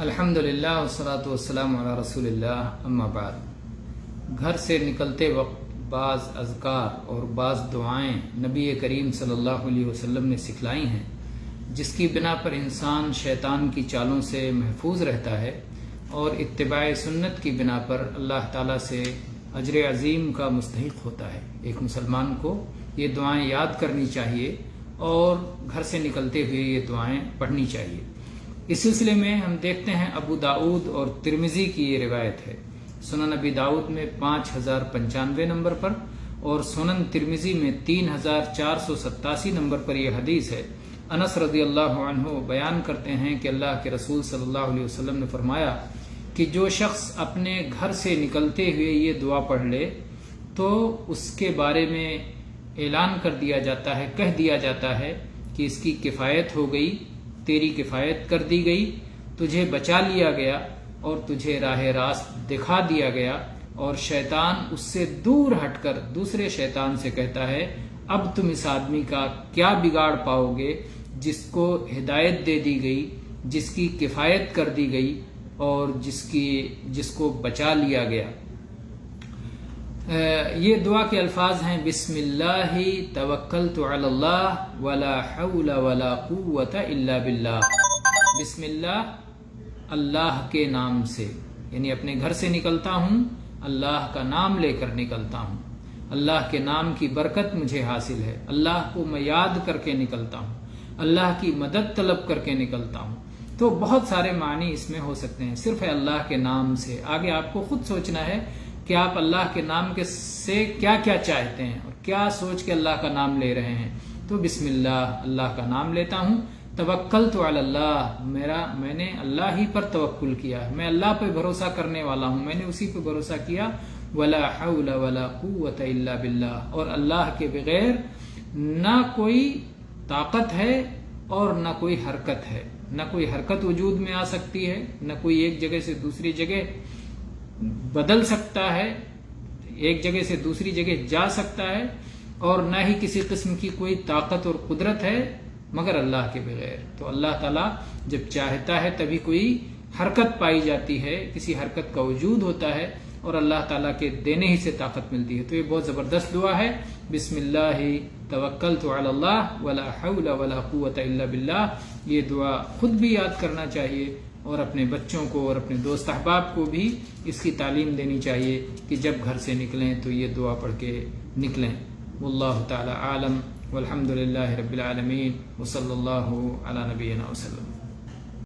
الحمدللہ والصلاۃ والسلام علی رسول اللہ، اما بعد۔ گھر سے نکلتے وقت بعض اذکار اور بعض دعائیں نبی کریم صلی اللہ علیہ وسلم نے سکھلائی ہیں، جس کی بنا پر انسان شیطان کی چالوں سے محفوظ رہتا ہے اور اتباع سنت کی بنا پر اللہ تعالیٰ سے اجر عظیم کا مستحق ہوتا ہے۔ ایک مسلمان کو یہ دعائیں یاد کرنی چاہیے اور گھر سے نکلتے ہوئے یہ دعائیں پڑھنی چاہیے۔ اس سلسلے میں ہم دیکھتے ہیں ابو داؤد اور ترمذی کی یہ روایت ہے۔ سنن ابی داؤد میں 5095 نمبر پر اور سنن ترمذی میں 3487 نمبر پر یہ حدیث ہے۔ انس رضی اللہ عنہ بیان کرتے ہیں کہ اللہ کے رسول صلی اللہ علیہ وسلم نے فرمایا کہ جو شخص اپنے گھر سے نکلتے ہوئے یہ دعا پڑھ لے تو اس کے بارے میں اعلان کر دیا جاتا ہے، کہہ دیا جاتا ہے کہ اس کی کفایت ہو گئی، تیری کفایت کر دی گئی، تجھے بچا لیا گیا اور تجھے راہ راست دکھا دیا گیا، اور شیطان اس سے دور ہٹ کر دوسرے شیطان سے کہتا ہے اب تم اس آدمی کا کیا بگاڑ پاؤ گے جس کو ہدایت دے دی گئی، جس کی کفایت کر دی گئی اور جس کو بچا لیا گیا۔ یہ دعا کے الفاظ ہیں: بسم اللہ توکلت علی اللہ ولا حول ولا قوت الا باللہ۔ بسم اللہ، اللہ کے نام سے، یعنی اپنے گھر سے نکلتا ہوں، اللہ کا نام لے کر نکلتا ہوں، اللہ کے نام کی برکت مجھے حاصل ہے، اللہ کو میں یاد کر کے نکلتا ہوں، اللہ کی مدد طلب کر کے نکلتا ہوں۔ تو بہت سارے معنی اس میں ہو سکتے ہیں، صرف ہے اللہ کے نام سے۔ آگے آپ کو خود سوچنا ہے کہ آپ اللہ کے نام سے کیا کیا چاہتے ہیں اور کیا سوچ کے اللہ کا نام لے رہے ہیں۔ تو بسم اللہ، اللہ کا نام لیتا ہوں۔ توکلت علی اللہ، میں نے اللہ ہی پر توکل کیا ہے، میں اللہ پہ بھروسہ کرنے والا ہوں، میں نے اسی پہ بھروسہ کیا۔ ولا حول ولا قوت الا باللہ، اور اللہ کے بغیر نہ کوئی طاقت ہے اور نہ کوئی حرکت ہے، نہ کوئی حرکت وجود میں آ سکتی ہے، نہ کوئی ایک جگہ سے دوسری جگہ بدل سکتا ہے، ایک جگہ سے دوسری جگہ جا سکتا ہے، اور نہ ہی کسی قسم کی کوئی طاقت اور قدرت ہے مگر اللہ کے بغیر۔ تو اللہ تعالیٰ جب چاہتا ہے تبھی کوئی حرکت پائی جاتی ہے، کسی حرکت کا وجود ہوتا ہے، اور اللہ تعالیٰ کے دینے ہی سے طاقت ملتی ہے۔ تو یہ بہت زبردست دعا ہے، بسم اللہ توکلت علی اللہ ولا حول ولا قوت الا باللہ۔ یہ دعا خود بھی یاد کرنا چاہیے اور اپنے بچوں کو اور اپنے دوست احباب کو بھی اس کی تعلیم دینی چاہیے کہ جب گھر سے نکلیں تو یہ دعا پڑھ کے نکلیں۔ واللہ تعالی عالم، والحمد للہ رب العالمین، وصلی اللہ علی نبینا وسلم۔